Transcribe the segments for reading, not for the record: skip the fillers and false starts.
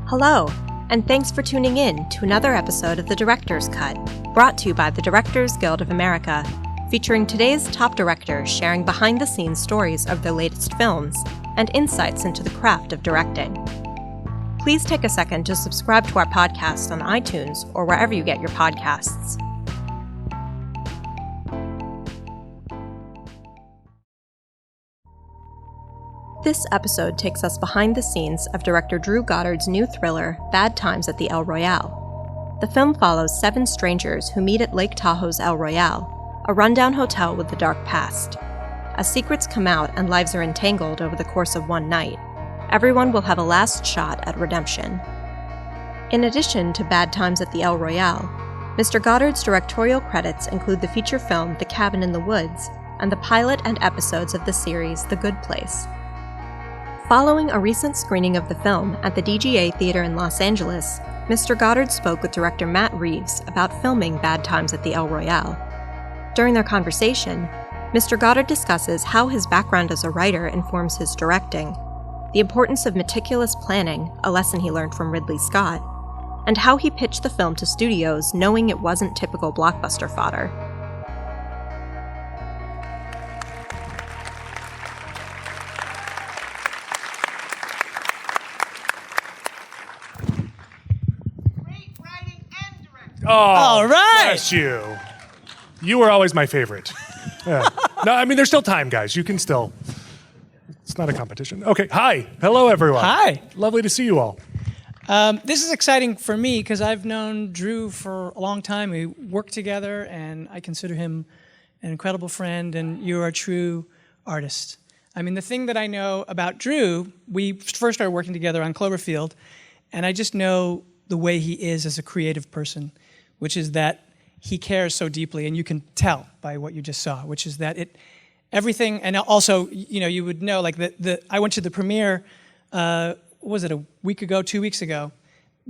Hello, and thanks for tuning in to another episode of The Director's Cut, brought to you by the Directors Guild of America, featuring today's top directors sharing behind-the-scenes stories of their latest films and insights into the craft of directing. Please take a second to subscribe to our podcast on iTunes or wherever you get your podcasts. This episode takes us behind the scenes of director Drew Goddard's new thriller, Bad Times at the El Royale. The film follows 7 strangers who meet at Lake Tahoe's El Royale, a rundown hotel with a dark past. As secrets come out and lives are entangled over the course of one night, everyone will have a last shot at redemption. In addition to Bad Times at the El Royale, Mr. Goddard's directorial credits include the feature film The Cabin in the Woods and the pilot and episodes of the series The Good Place. Following a recent screening of the film at the DGA Theater in Los Angeles, Mr. Goddard spoke with director Matt Reeves about filming Bad Times at the El Royale. During their conversation, Mr. Goddard discusses how his background as a writer informs his directing, the importance of meticulous planning, a lesson he learned from Ridley Scott, and how he pitched the film to studios knowing it wasn't typical blockbuster fodder. Oh, all right. Bless you. You were always my favorite. Yeah. No, I mean, there's still time, guys. You can still. It's not a competition. Okay. Hi. Hello, everyone. Hi. Lovely to see you all. This is exciting for me because I've known Drew for a long time. We work together, and I consider him an incredible friend, and you're a true artist. I mean, the thing that I know about Drew, we first started working together on Cloverfield, and I just know the way he is as a creative person, which is that he cares so deeply, and you can tell by what you just saw, which is that everything, and also, you know, you would know, like, I went to the premiere, was it a week ago, 2 weeks ago?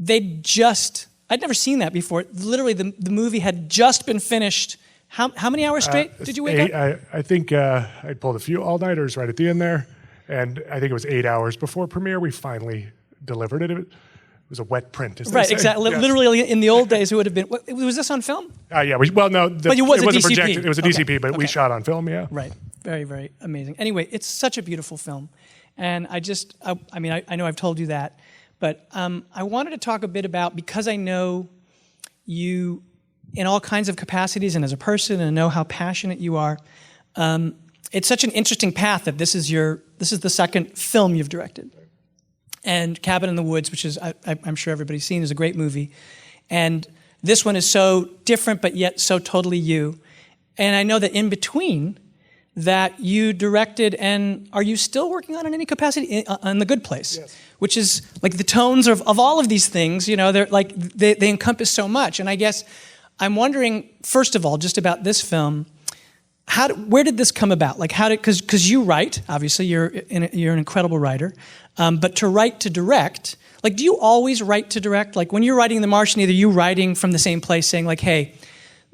I'd never seen that before. Literally, the movie had just been finished. How many hours straight did you wake up? I think I pulled a few all-nighters right at the end there, and I think it was 8 hours before premiere, we finally delivered it. It was a wet print, as they say. Right, exactly. Yes. Literally, in the old days, it would have been. Was this on film? Yeah. But it wasn't DCP. projected. It was a DCP, okay. but we shot on film. Yeah. Right. Very, very amazing. Anyway, it's such a beautiful film, and I know I've told you that, but I wanted to talk a bit about, because I know you in all kinds of capacities and as a person, and I know how passionate you are. It's such an interesting path that this is the second film you've directed. And Cabin in the Woods, which is, I'm sure everybody's seen, is a great movie. And this one is so different, but yet so totally you. And I know that in between that you directed, and are you still working on it in any capacity? On The Good Place, yes. Which is like the tones of all of these things, you know, they encompass so much. And I guess I'm wondering, first of all, just about this film, where did this come about? Like, because you write, obviously, you're an incredible writer, but to write to direct, like, do you always write to direct? Like, when you're writing The Martian, either you writing from the same place, saying like, hey,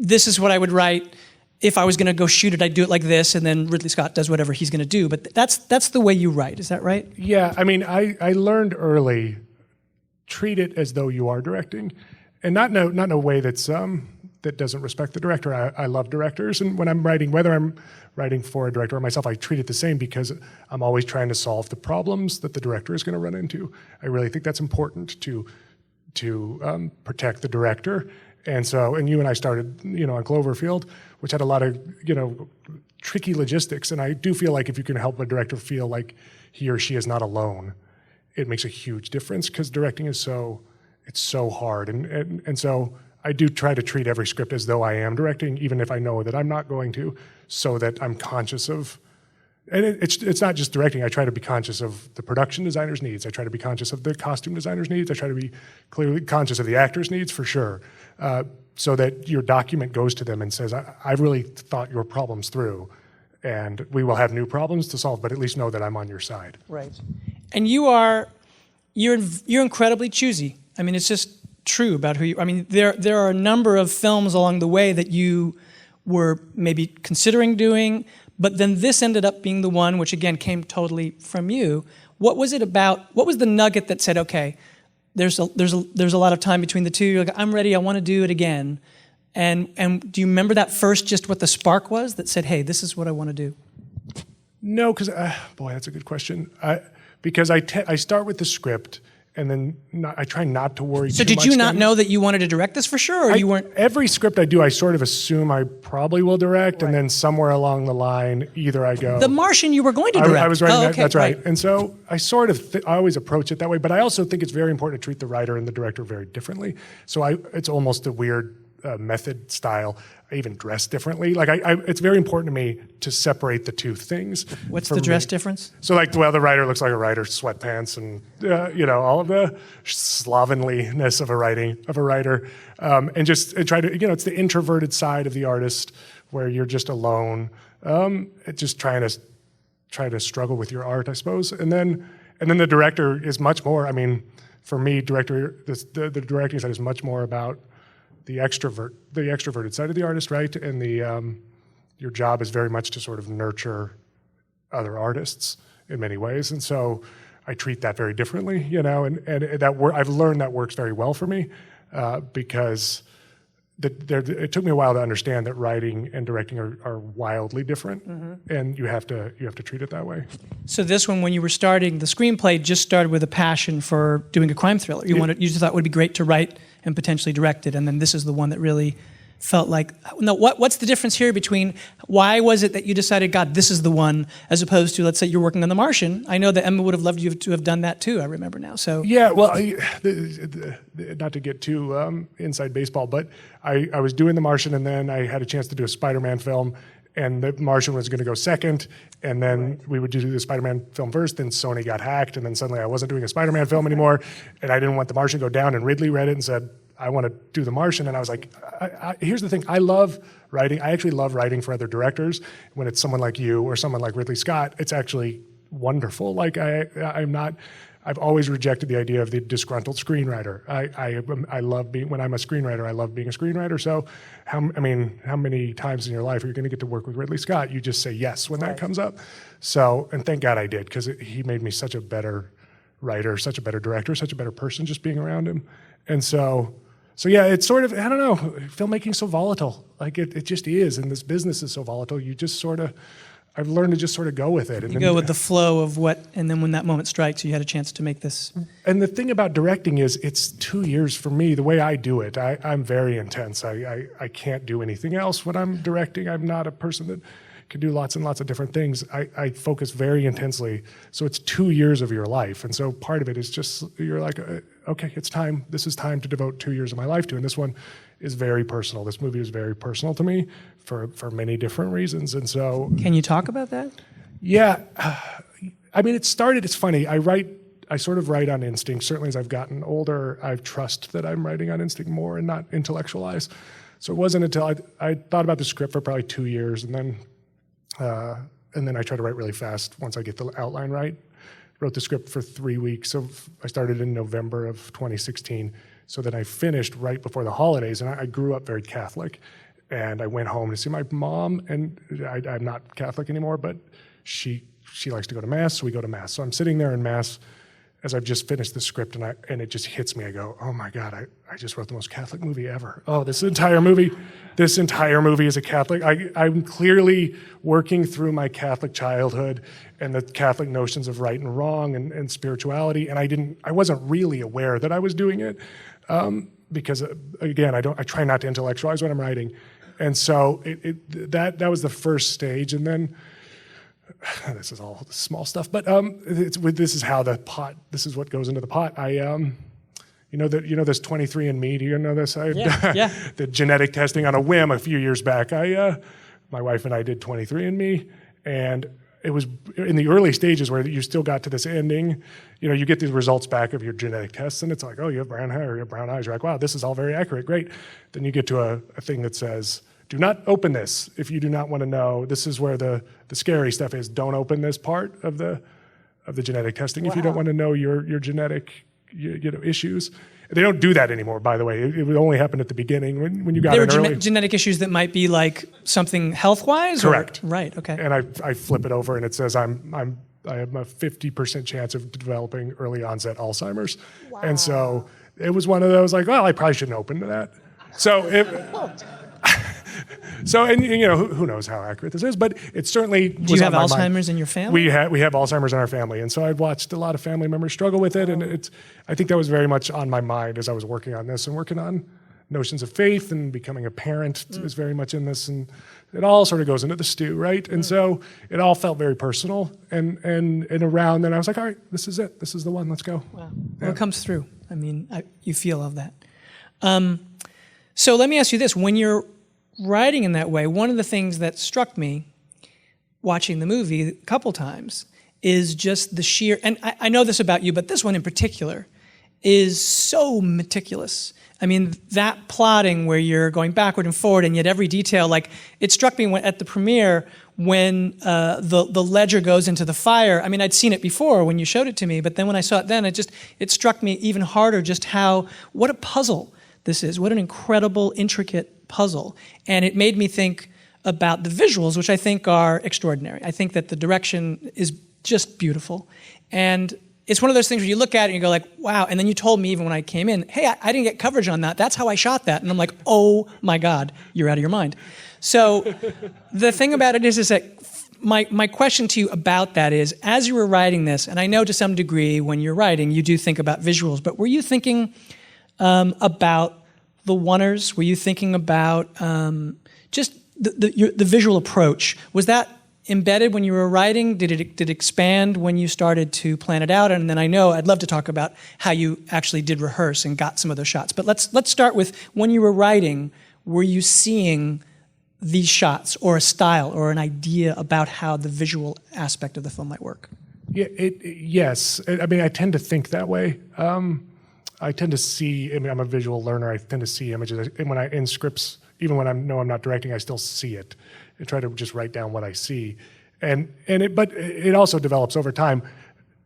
this is what I would write if I was going to go shoot it, I'd do it like this, and then Ridley Scott does whatever he's going to do. But that's the way you write, is that right? Yeah, I mean, I learned early, treat it as though you are directing, and not in a way that's that doesn't respect the director. I love directors, and when I'm writing, whether I'm writing for a director or myself, I treat it the same because I'm always trying to solve the problems that the director is going to run into. I really think that's important to protect the director. And you and I started, on Cloverfield, which had a lot of, tricky logistics. And I do feel like if you can help a director feel like he or she is not alone, it makes a huge difference, because directing is it's so hard. And so I do try to treat every script as though I am directing, even if I know that I'm not going to, so that I'm conscious of, and it's not just directing, I try to be conscious of the production designer's needs, I try to be conscious of the costume designer's needs, I try to be clearly conscious of the actor's needs, for sure, so that your document goes to them and says, I've really thought your problems through, and we will have new problems to solve, but at least know that I'm on your side. Right. And you're incredibly choosy. I mean, it's just true about who you. I mean, there are a number of films along the way that you were maybe considering doing, but then this ended up being the one, which again came totally from you. What was it about? What was the nugget that said, okay, there's a lot of time between the two. You're like, I'm ready. I want to do it again. And do you remember that first, just what the spark was that said, hey, this is what I want to do? No, because, boy, that's a good question. Because I start with the script, and then I try not to worry too much. So did you not know that you wanted to direct this for sure, or you weren't? Every script I do, I sort of assume I probably will direct, and then somewhere along the line, either I go... The Martian you were going to direct. I was writing that, okay, that's right. And so I sort of, I always approach it that way, but I also think it's very important to treat the writer and the director very differently. So it's almost a weird method style. I even dress differently. Like it's very important to me to separate the two things. What's the dress difference? So like, well, the writer looks like a writer, sweatpants and, all of the slovenliness of a writer. And try to, it's the introverted side of the artist where you're just alone, just trying to struggle with your art, I suppose. And then the director is much more, for me, the directing side is much more about the extroverted side of the artist, right? And your job is very much to sort of nurture other artists in many ways. And so I treat that very differently, and I've learned that works very well for me because it took me a while to understand that writing and directing are wildly different, and you have to treat it that way. So this one, when you were starting, the screenplay just started with a passion for doing a crime thriller. You just thought it would be great to write and potentially direct it, and then this is the one that really felt like, no, what's the difference here between, why was it that you decided, God, this is the one, as opposed to, let's say you're working on The Martian. I know that Emma would have loved you to have done that too, I remember now. So yeah, well, not to get too inside baseball, but I was doing The Martian, and then I had a chance to do a Spider-Man film, and The Martian was going to go second, and then we would do the Spider-Man film first, then Sony got hacked, and then suddenly I wasn't doing a Spider-Man film anymore, and I didn't want The Martian to go down, and Ridley read it and said, I want to do The Martian, and I was like, here's the thing, I love writing. I actually love writing for other directors. When it's someone like you or someone like Ridley Scott, it's actually wonderful. Like I've always rejected the idea of the disgruntled screenwriter. I love being, when I'm a screenwriter, I love being a screenwriter. So how many times in your life are you going to get to work with Ridley Scott? You just say yes when that comes up. So, and thank God I did, because he made me such a better writer, such a better director, such a better person just being around him. And so yeah, it's sort of, I don't know, filmmaking's so volatile. Like it just is, and this business is so volatile. You just sort of, I've learned to just sort of go with it. And you go with the flow of what, and then when that moment strikes, you had a chance to make this. And the thing about directing is it's 2 years for me, the way I do it. I'm very intense. I can't do anything else when I'm directing. I'm not a person that can do lots and lots of different things. I focus very intensely. So it's 2 years of your life. And so part of it is just, you're like, okay, it's time. This is time to devote 2 years of my life to. And this one is very personal. This movie is very personal to me for many different reasons. And so... Can you talk about that? Yeah. It's funny. I sort of write on instinct. Certainly as I've gotten older, I trust that I'm writing on instinct more and not intellectualize. So it wasn't until I thought about the script for probably 2 years, and then I try to write really fast once I get the outline right. Wrote the script for 3 weeks. So I started in November of 2016. So then I finished right before the holidays, and I grew up very Catholic. And I went home to see my mom, and I'm not Catholic anymore, but she likes to go to Mass, so we go to Mass. So I'm sitting there in Mass as I've just finished the script, and it just hits me. I go, oh my God, I just wrote the most Catholic movie ever. Oh, this entire movie is a Catholic. I'm clearly working through my Catholic childhood and the Catholic notions of right and wrong and spirituality, and I wasn't really aware that I was doing it because, again, I try not to intellectualize when I'm writing, and so that was the first stage, and then. This is all small stuff, but this is how this is what goes into the pot. You know this 23andMe. Do you know this? Yeah. The genetic testing on a whim a few years back. My wife and I did 23andMe, and it was in the early stages where you still got to this ending. You get these results back of your genetic tests, and it's like, oh, you have brown hair, you have brown eyes. You're like, wow, this is all very accurate, great. Then you get to a thing that says, do not open this if you do not want to know. This is where the scary stuff is. Don't open this part of the genetic testing if you don't want to know your genetic issues. They don't do that anymore, by the way. It would only happen at the beginning when you got in early. Genetic issues that might be like something health-wise? Correct. Right, okay. And I flip it over and it says I'm I have a 50% chance of developing early onset Alzheimer's. Wow. And so it was one of those like, well, I probably shouldn't open to that. So who knows how accurate this is, but it certainly was. Do you have on my Alzheimer's mind. in your family? We have Alzheimer's in our family, and so I've watched a lot of family members struggle with it, and I think that was very much on my mind as I was working on this and working on notions of faith and becoming a parent is very much in this, and it all sort of goes into the stew, right? And so it all felt very personal, and around then I was like, all right, this is it, this is the one, let's go. Wow, well, it comes through. I mean, you feel of that. So let me ask you this: when you're writing in that way, one of the things that struck me watching the movie a couple times is just the sheer, and I know this about you, but this one in particular is so meticulous. I mean, that plotting where you're going backward and forward, and yet every detail, like it struck me at the premiere when the ledger goes into the fire. I mean, I'd seen it before when you showed it to me, but then when I saw it then, it struck me even harder just what a puzzle this is, what an incredible, intricate puzzle. And it made me think about the visuals, which I think are extraordinary. I think that the direction is just beautiful. And it's one of those things where you look at it and you go like, wow. And then you told me even when I came in, hey, I didn't get coverage on that. That's how I shot that. And I'm like, oh my God, you're out of your mind. So the thing about it is that my question to you about that is, as you were writing this, and I know to some degree when you're writing, you do think about visuals, but were you thinking about the oneers? Were you thinking about just the visual approach? Was that embedded when you were writing? Did it expand when you started to plan it out? And then I know I'd love to talk about how you actually did rehearse and got some of those shots. But let's start with when you were writing. Were you seeing these shots or a style or an idea about how the visual aspect of the film might work? Yeah, yes. I mean, I tend to think that way. I tend to see. I mean, I'm a visual learner. I tend to see images, and when in scripts, even when I'm not directing, I still see it. I try to just write down what I see, but it also develops over time.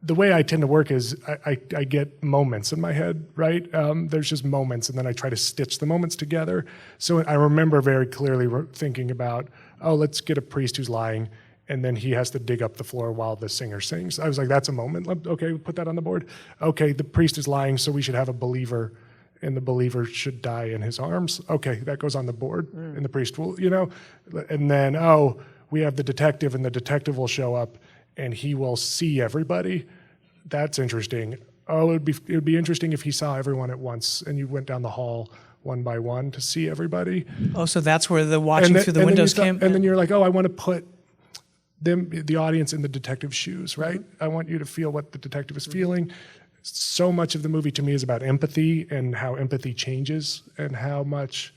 The way I tend to work is I get moments in my head, right? There's just moments, and then I try to stitch the moments together. So I remember very clearly thinking about, oh, let's get a priest who's lying, and then he has to dig up the floor while the singer sings. I was like, that's a moment. Okay, put that on the board. Okay, the priest is lying, so we should have a believer, and the believer should die in his arms. Okay, that goes on the board, and the priest will, and then, we have the detective, and the detective will show up, and he will see everybody. That's interesting. Oh, it would be interesting if he saw everyone at once, and you went down the hall one by one to see everybody. Oh, so that's where the watching through the windows came? And then you're like, I want to put the audience in the detective's shoes, right? Mm-hmm. I want you to feel what the detective is feeling. So much of the movie to me is about empathy and how empathy changes, and how much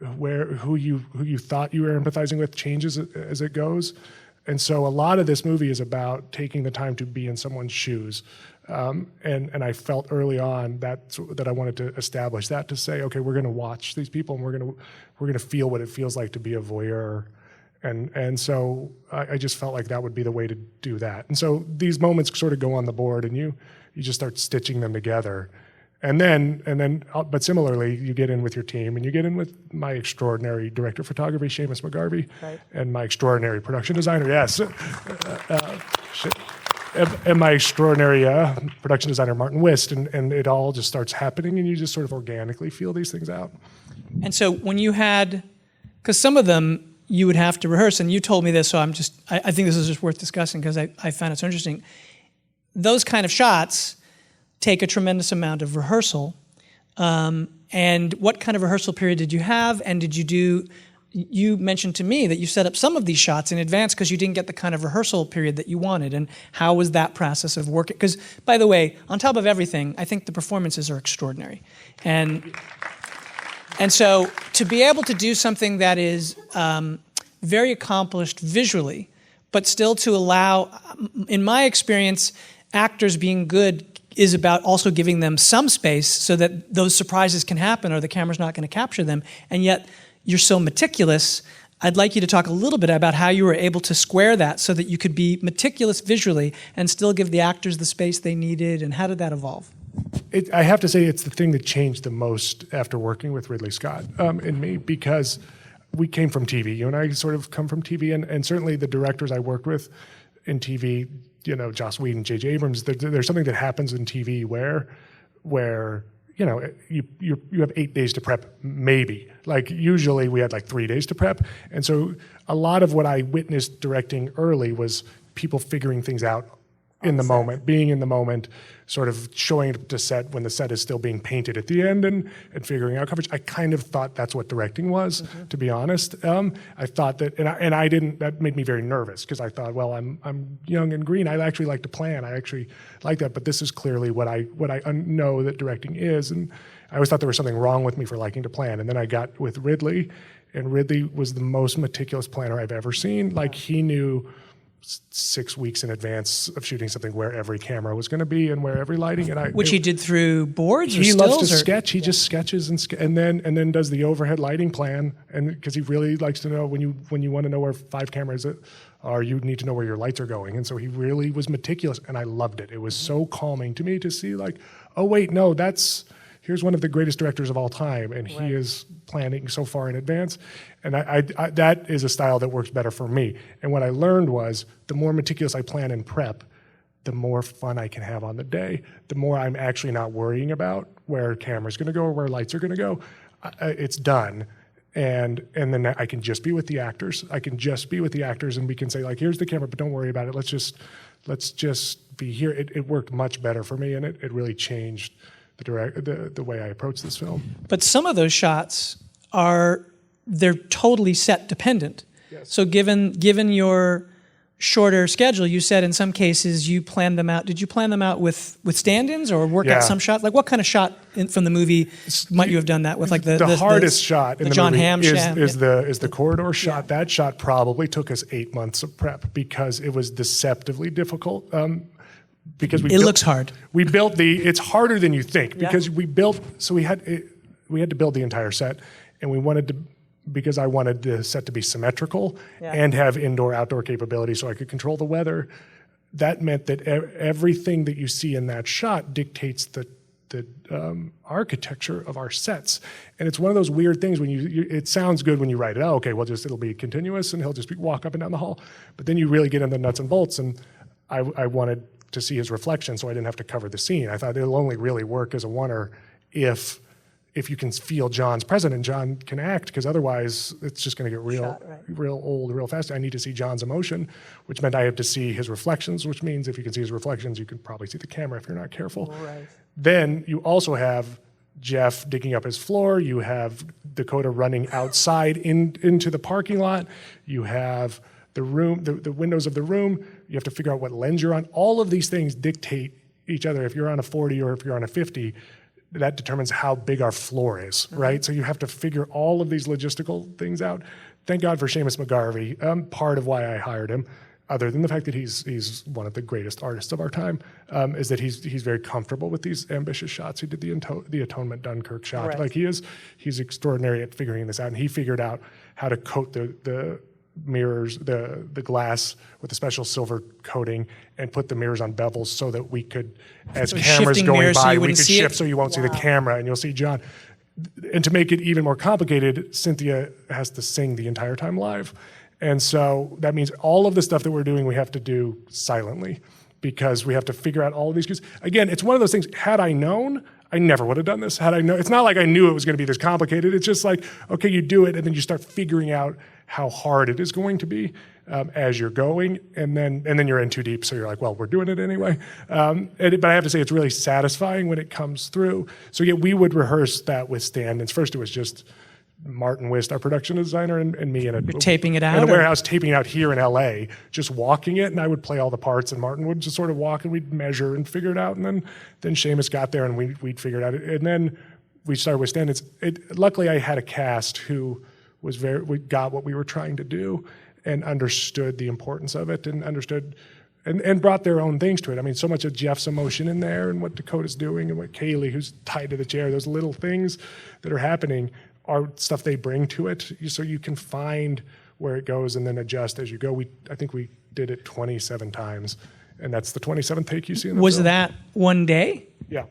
who you thought you were empathizing with changes as it goes. And so a lot of this movie is about taking the time to be in someone's shoes. And I felt early on that I wanted to establish that, to say, okay, we're going to watch these people, and we're going to feel what it feels like to be a voyeur. And so I just felt like that would be the way to do that. And so these moments sort of go on the board, and you just start stitching them together. And then, but similarly, you get in with your team, and you get in with my extraordinary director of photography, Seamus McGarvey, right, and my extraordinary production designer, yes, and my extraordinary production designer, Martin Wist, and it all just starts happening, and you just sort of organically feel these things out. And so when you had, because some of them you would have to rehearse, and you told me this, so I think this is just worth discussing because I found it so interesting. Those kind of shots take a tremendous amount of rehearsal. And what kind of rehearsal period did you have? And you mentioned to me that you set up some of these shots in advance because you didn't get the kind of rehearsal period that you wanted. And how was that process of working? Because, by the way, on top of everything, I think the performances are extraordinary. And so to be able to do something that is very accomplished visually, but still to allow, in my experience, actors being good is about also giving them some space so that those surprises can happen or the camera's not going to capture them. And yet you're so meticulous. I'd like you to talk a little bit about how you were able to square that so that you could be meticulous visually and still give the actors the space they needed, and how did that evolve? I have to say it's the thing that changed the most after working with Ridley Scott and me, because we came from TV. You and I sort of come from TV, and certainly the directors I worked with in TV Joss Whedon, J.J. Abrams. There's something that happens in TV where you have 8 days to prep, maybe. Like usually we had like 3 days to prep, and so a lot of what I witnessed directing early was people figuring things out in the moment, being in the moment, sort of showing up to set when the set is still being painted at the end and figuring out coverage. I kind of thought that's what directing was, to be honest. I thought that, and I didn't, that made me very nervous because I thought, well, I'm young and green. I actually like to plan. I actually like that, but this is clearly what I know that directing is. And I always thought there was something wrong with me for liking to plan. And then I got with Ridley, and Ridley was the most meticulous planner I've ever seen. Like he knew 6 weeks in advance of shooting something where every camera was going to be and where every lighting, and which he did through boards. He or loves stills, to sketch. He just sketches and then does the overhead lighting plan, and because he really likes to know when you want to know where 5 cameras are, you need to know where your lights are going, and so he really was meticulous, and I loved it. It was so calming to me to see like, oh wait, no, here's one of the greatest directors of all time, and he is planning so far in advance. And I that is a style that works better for me. And what I learned was the more meticulous I plan and prep, the more fun I can have on the day, the more I'm actually not worrying about where a camera's going to go or where lights are going to go. It's done. And then I can just be with the actors. And we can say, like, here's the camera, but don't worry about it. Let's just be here. It worked much better for me, and it really changed the way I approach this film. But some of those shots they're totally set dependent. Yes. So given your shorter schedule, you said in some cases you planned them out. Did you plan them out with stand-ins or work out some shots? Like what kind of shot from the movie might you have done that with? Like the hardest shot in the John movie Hamm is the corridor shot. Yeah. That shot probably took us 8 months of prep because it was deceptively difficult. Because it looks hard. We built it's harder than you think because we had to build the entire set, and because I wanted the set to be symmetrical and have indoor-outdoor capability so I could control the weather. That meant that everything that you see in that shot dictates the architecture of our sets. And it's one of those weird things when it sounds good when you write it. Oh, okay, well, it'll be continuous and he'll just walk up and down the hall. But then you really get into the nuts and bolts, and I wanted to see his reflection so I didn't have to cover the scene. I thought it'll only really work as a oneer if you can feel John's presence and John can act, because otherwise it's just going to get real old real fast. I need to see John's emotion, which meant I have to see his reflections, which means if you can see his reflections, you can probably see the camera if you're not careful. Right. Then you also have Jeff digging up his floor. You have Dakota running outside into the parking lot. You have the room, the windows of the room. You have to figure out what lens you're on. All of these things dictate each other. If you're on a 40 or if you're on a 50, that determines how big our floor is, right? So you have to figure all of these logistical things out. Thank God for Seamus McGarvey. Part of why I hired him, other than the fact that he's one of the greatest artists of our time, is that he's very comfortable with these ambitious shots. He did the Atonement Dunkirk shot. Right. Like he's extraordinary at figuring this out, and he figured out how to coat the mirrors, the glass with a special silver coating, and put the mirrors on bevels so that we could, as cameras going by, we could shift so you won't see the camera and you'll see John. And to make it even more complicated, Cynthia has to sing the entire time live. And so that means all of the stuff that we're doing, we have to do silently because we have to figure out all of these cues. Again, it's one of those things, had I known, I never would have done this. Had I known, it's not like I knew it was going to be this complicated. It's just like, okay, you do it, and then you start figuring out how hard it is going to be as you're going, and then you're in too deep, so you're like, well, we're doing it anyway. But I have to say, it's really satisfying when it comes through. So yeah, we would rehearse that with stand-ins. First, it was just Martin Wist, our production designer, and me in taping it out in a warehouse, taping it out here in LA, just walking it, and I would play all the parts, and Martin would just sort of walk, and we'd measure and figure it out, and then Seamus got there, and we'd figure it out, and then we started with stand-ins. Luckily, I had a cast who we got what we were trying to do and understood the importance of it and understood and brought their own things to it. I mean, so much of Jeff's emotion in there and what Dakota's doing and what Kaylee, who's tied to the chair, those little things that are happening are stuff they bring to it. So you can find where it goes and then adjust as you go. I think we did it 27 times, and that's the 27th take you see in the Was film. that one day? Yeah.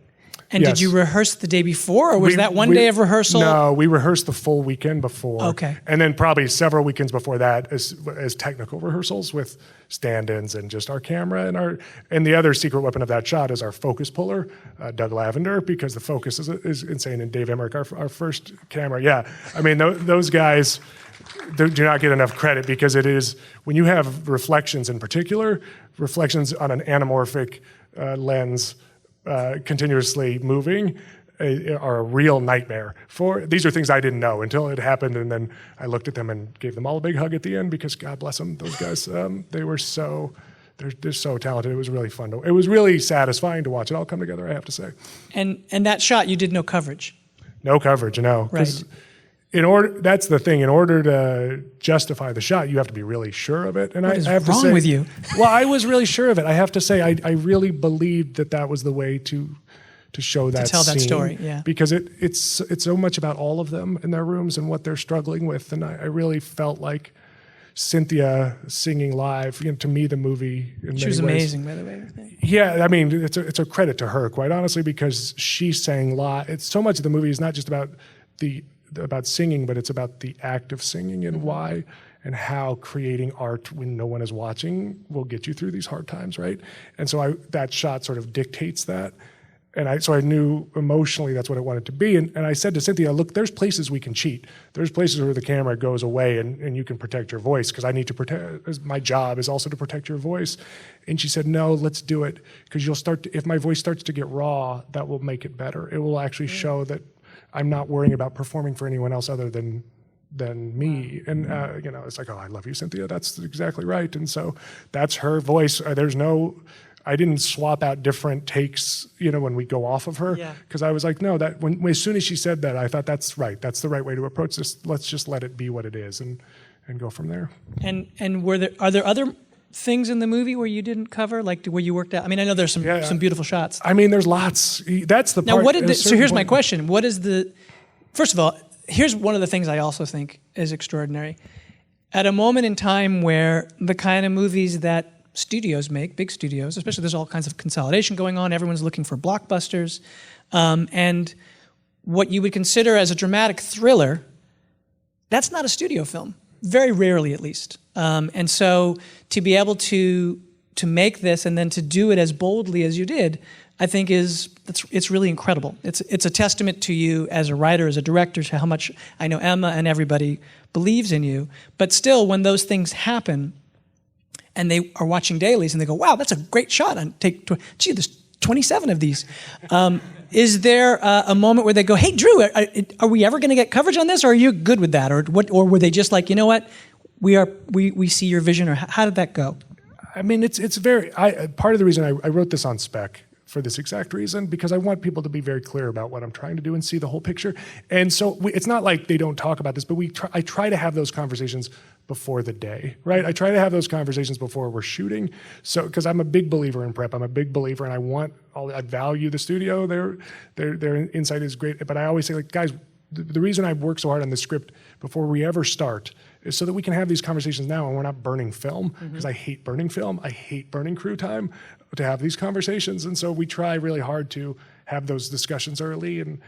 And Yes. did you rehearse the day before, or was that one day of rehearsal? No, we rehearsed the full weekend before. Okay. And then probably several weekends before that as technical rehearsals with stand-ins and just our camera and the other secret weapon of that shot is our focus puller, Doug Lavender, because the focus is insane. And Dave Emmerich, our first camera. Yeah, I mean, those guys do not get enough credit because it is, when you have reflections in particular, reflections on an anamorphic lens, continuously moving are a real nightmare. These are things I didn't know until it happened, and then I looked at them and gave them all a big hug at the end because God bless them, those guys. They were they're so talented. It was really fun. It was really satisfying to watch it all come together, I have to say. And that shot, you did no coverage. No coverage, no. Right. That's the thing. In order to justify the shot, you have to be really sure of it. And What is I have wrong to say, with you? Well, I was really sure of it. I have to say, I really believed that was the way to show that, to tell scene, that story, yeah. because it's so much about all of them in their rooms and what they're struggling with. And I really felt like Cynthia singing live. To me, the movie. She was amazing, by the way. Yeah, I mean, it's a credit to her, quite honestly, because she sang live. It's so much of the movie is not just about singing, but it's about the act of singing and why and how creating art when no one is watching will get you through these hard times, right? And so that shot sort of dictates that. And so I knew emotionally that's what I wanted to be. And I said to Cynthia, look, there's places we can cheat. There's places where the camera goes away and you can protect your voice because I need to protect, my job is also to protect your voice. And she said, no, let's do it because if my voice starts to get raw, that will make it better. It will actually show that I'm not worrying about performing for anyone else other than me. And, it's like, oh, I love you, Cynthia. That's exactly right. And so that's her voice. I didn't swap out different takes, when we go off of her. Because I was like, no, as soon as she said that, I thought that's right. That's the right way to approach this. Let's just let it be what it is and go from there. And are there other things in the movie where you didn't cover, like where you worked out? I mean, I know there's some beautiful shots. I mean, there's lots. That's the part. Now, so here's my question. First of all, here's one of the things I also think is extraordinary. At a moment in time where the kind of movies that studios make, big studios, especially there's all kinds of consolidation going on, everyone's looking for blockbusters, and what you would consider as a dramatic thriller, that's not a studio film, very rarely at least. And so to be able to make this and then to do it as boldly as you did, I think it's really incredible. It's a testament to you as a writer, as a director, to how much I know Emma and everybody believes in you. But still, when those things happen, and they are watching dailies and they go, wow, that's a great shot. And there's 27 of these. Is there a moment where they go, hey, Drew, are we ever going to get coverage on this? Or are you good with that? Or were they just like, you know what, we see your vision? Or how did that go? I mean, it's very, part of the reason I wrote this on spec for this exact reason, because I want people to be very clear about what I'm trying to do and see the whole picture. And so it's not like they don't talk about this, but I try to have those conversations before the day, right? I try to have those conversations before we're shooting. So, because I'm a big believer in prep, I'm a big believer, and I value the studio. Their insight is great, but I always say, like, guys, the reason I work so hard on the script before we ever start is so that we can have these conversations now and we're not burning film, because I hate burning film. I hate burning crew time to have these conversations. And so we try really hard to have those discussions early. And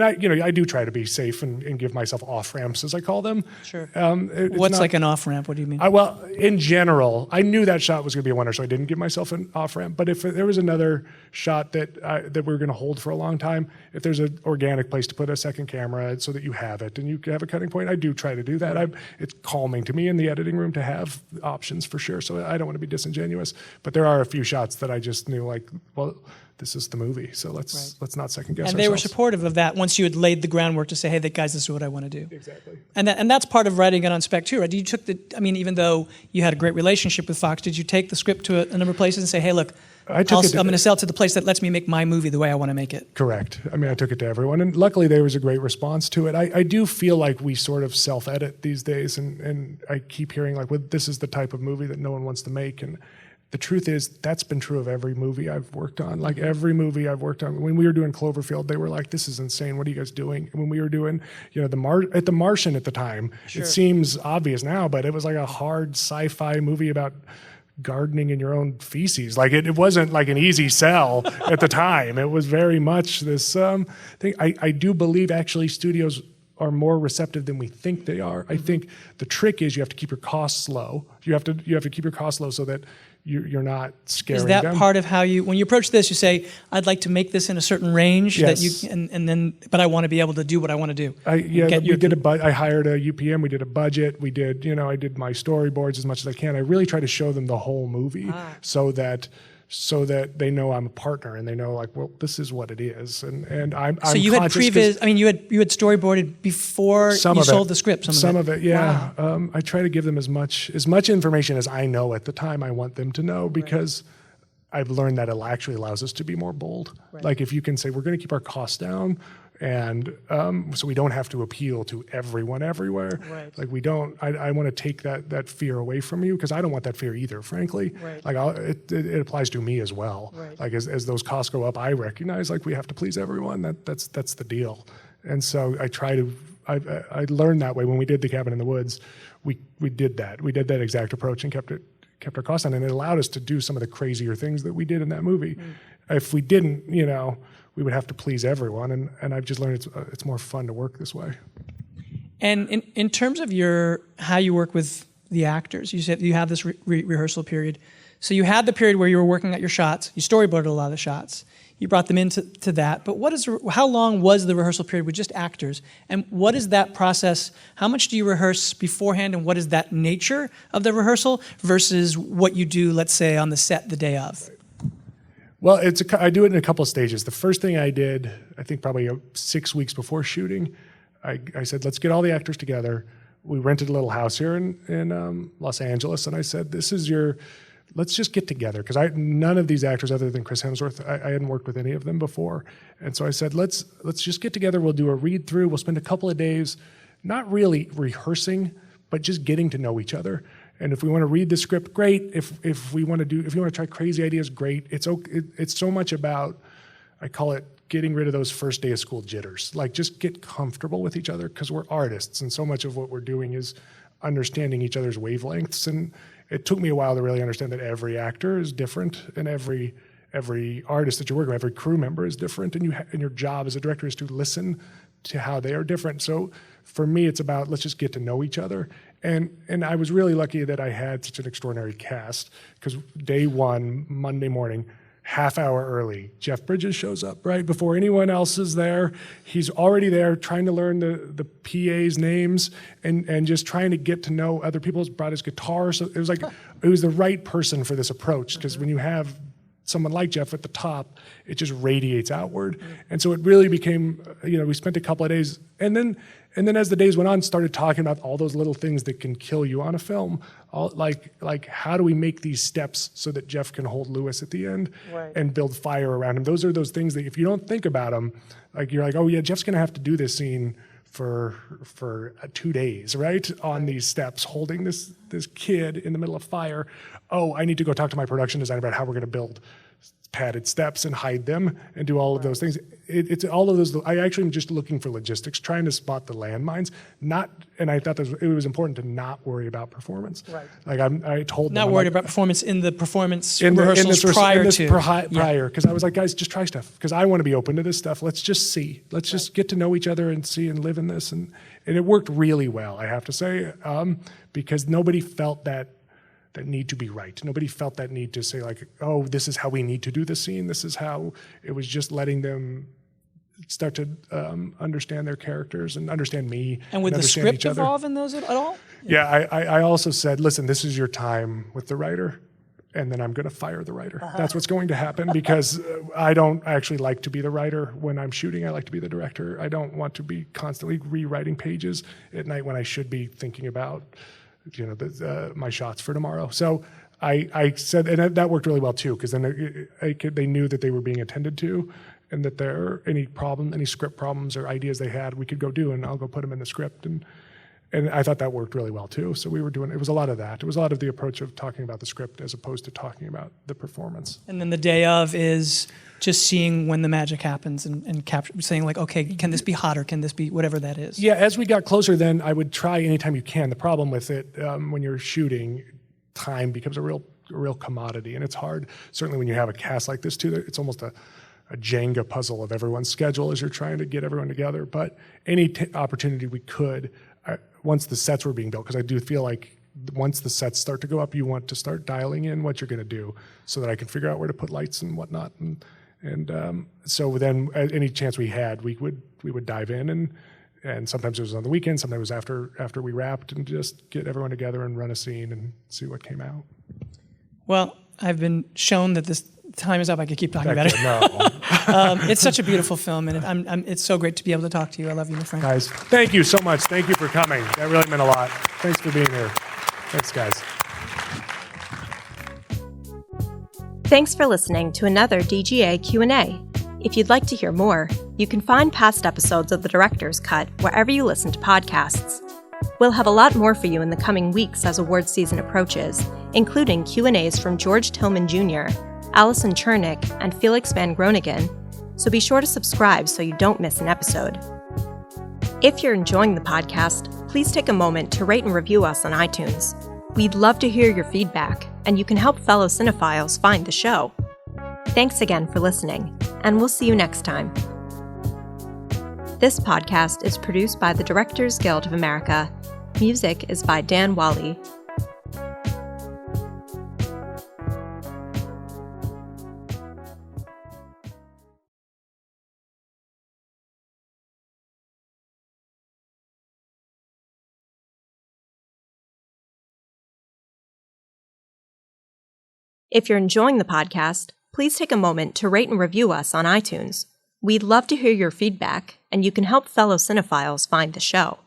I do try to be safe and give myself off-ramps, as I call them. Sure. What's like an off-ramp? What do you mean? Well, in general, I knew that shot was going to be a winner, so I didn't give myself an off-ramp. But if there was another shot that we were going to hold for a long time, if there's an organic place to put a second camera so that you have it and you have a cutting point, I do try to do that. It's calming to me in the editing room to have options for sure, so I don't want to be disingenuous. But there are a few shots that I just knew, like, well, this is the movie, so let's not second guess ourselves. And they were supportive of that once you had laid the groundwork to say, hey, guys, this is what I want to do. Exactly. And that's part of writing it on spec too, right? Even though you had a great relationship with Fox, did you take the script to a number of places and say, hey, look, I'm going to sell it to the place that lets me make my movie the way I want to make it? Correct. I mean, I took it to everyone, and luckily there was a great response to it. I do feel like we sort of self-edit these days, and I keep hearing, like, well, this is the type of movie that no one wants to make, and the truth is, that's been true of every movie I've worked on. Like, every movie I've worked on. When we were doing Cloverfield, they were like, this is insane. What are you guys doing? And when we were doing, The Martian at the time, It seems obvious now, but it was like a hard sci-fi movie about gardening in your own feces. Like it wasn't like an easy sell at the time. It was very much this thing. I do believe actually studios are more receptive than we think they are. I think the trick is you have to keep your costs low. You have to keep your costs low so that you're not scaring them. Is that part of how when you approach this, you say, I'd like to make this in a certain range, yes. But I want to be able to do what I want to do. I hired a UPM, we did a budget, I did my storyboards as much as I can. I really try to show them the whole movie so that they know I'm a partner and they know like, well, this is what it is. And I'm so you had previs. I mean, you had storyboarded before you sold the script. Some of it, yeah. Wow. I try to give them as much information as I know at the time I want them to know, because I've learned that it actually allows us to be more bold. Right. Like if you can say we're going to keep our costs down, and so we don't have to appeal to everyone everywhere. Right. Like we don't. I want to take that fear away from you, because I don't want that fear either, frankly. Right. Like it applies to me as well. Right. Like as those costs go up, I recognize like we have to please everyone. That's the deal. And so I try to. I learned that way when we did The Cabin in the Woods. We did that. We did that exact approach and kept our costs down, and it allowed us to do some of the crazier things that we did in that movie. If we didn't, we would have to please everyone, and I've just learned it's more fun to work this way. And in terms of how you work with the actors, you said you have this rehearsal period. So you had the period where you were working at your shots. You storyboarded a lot of the shots. You brought them into that. But how long was the rehearsal period with just actors? And what is that process? How much do you rehearse beforehand, and what is that nature of the rehearsal versus what you do, let's say, on the set the day of? Well, I do it in a couple of stages. The first thing I did, I think probably 6 weeks before shooting, I said, let's get all the actors together. We rented a little house here in Los Angeles, and I said, let's just get together, because none of these actors other than Chris Hemsworth, I hadn't worked with any of them before. And so I said, let's just get together. We'll do a read through. We'll spend a couple of days not really rehearsing, but just getting to know each other. And if we want to read the script, great. If you want to try crazy ideas, great. It's so much about, I call it getting rid of those first day of school jitters. Like just get comfortable with each other, because we're artists, and so much of what we're doing is understanding each other's wavelengths. And it took me a while to really understand that every actor is different, and every artist that you're working with, every crew member is different, and your job as a director is to listen to how they are different. So for me, it's about let's just get to know each other. And I was really lucky that I had such an extraordinary cast, because day one, Monday morning, half hour early, Jeff Bridges shows up right before anyone else is there. He's already there trying to learn the PA's names and just trying to get to know other people. He's brought his guitar. So it was like, it was the right person for this approach, because when you have someone like Jeff at the top, it just radiates outward. And so it really became, we spent a couple of days, and then as the days went on, started talking about all those little things that can kill you on a film. Like how do we make these steps so that Jeff can hold Lewis at the end and build fire around him? Those are those things that if you don't think about them, like you're like, oh yeah, Jeff's gonna have to do this scene for 2 days, right? On these steps, holding this kid in the middle of fire. Oh, I need to go talk to my production designer about how we're gonna build padded steps and hide them and do all of those things. It's all of those. I actually am just looking for logistics, trying to spot the landmines. And I thought it was important to not worry about performance. Right. Like I told them. Not worried about performance in the performance rehearsals prior to. Because I was like, guys, just try stuff. Because I want to be open to this stuff. Let's just see. Let's just get to know each other and see and live in this. And it worked really well, I have to say, because nobody felt that need to be right. Nobody felt that need to say like, oh, this is how we need to do the scene. This is how. It was just letting them start to understand their characters and understand me. And would the script evolve in those at all? Yeah, I also said, listen, this is your time with the writer, and then I'm going to fire the writer. That's what's going to happen, because I don't actually like to be the writer when I'm shooting. I like to be the director. I don't want to be constantly rewriting pages at night when I should be thinking about my shots for tomorrow. So I said, and that worked really well too, because then they knew that they were being attended to, and that any script problems or ideas they had, we could go do, and I'll go put them in the script. And I thought that worked really well too. So it was a lot of that. It was a lot of the approach of talking about the script as opposed to talking about the performance. And then the day of is just seeing when the magic happens and saying like, okay, can this be hotter? Can this be whatever that is? Yeah, as we got closer, then I would try anytime you can. The problem with it, when you're shooting, time becomes a real real commodity, and it's hard. Certainly when you have a cast like this too, it's almost a Jenga puzzle of everyone's schedule as you're trying to get everyone together. But any opportunity we could, once the sets were being built, because I do feel like once the sets start to go up, you want to start dialing in what you're going to do so that I can figure out where to put lights and whatnot. And so then any chance we had, we would dive in, and sometimes it was on the weekend, sometimes it was after we wrapped, and just get everyone together and run a scene and see what came out. Well, I've been shown that this time is up. I could keep talking about it. No. It's such a beautiful film, and it's so great to be able to talk to you. I love you, my friend. Guys, thank you so much. Thank you for coming. That really meant a lot. Thanks for being here. Thanks, guys. Thanks for listening to another DGA Q&A. If you'd like to hear more, you can find past episodes of The Director's Cut wherever you listen to podcasts. We'll have a lot more for you in the coming weeks as awards season approaches, including Q&As from George Tillman Jr., Allison Chernick, and Felix Van Groningen, so be sure to subscribe so you don't miss an episode. If you're enjoying the podcast, please take a moment to rate and review us on iTunes. We'd love to hear your feedback, and you can help fellow cinephiles find the show. Thanks again for listening, and we'll see you next time. This podcast is produced by the Directors Guild of America. Music is by Dan Wally. If you're enjoying the podcast, please take a moment to rate and review us on iTunes. We'd love to hear your feedback, and you can help fellow cinephiles find the show.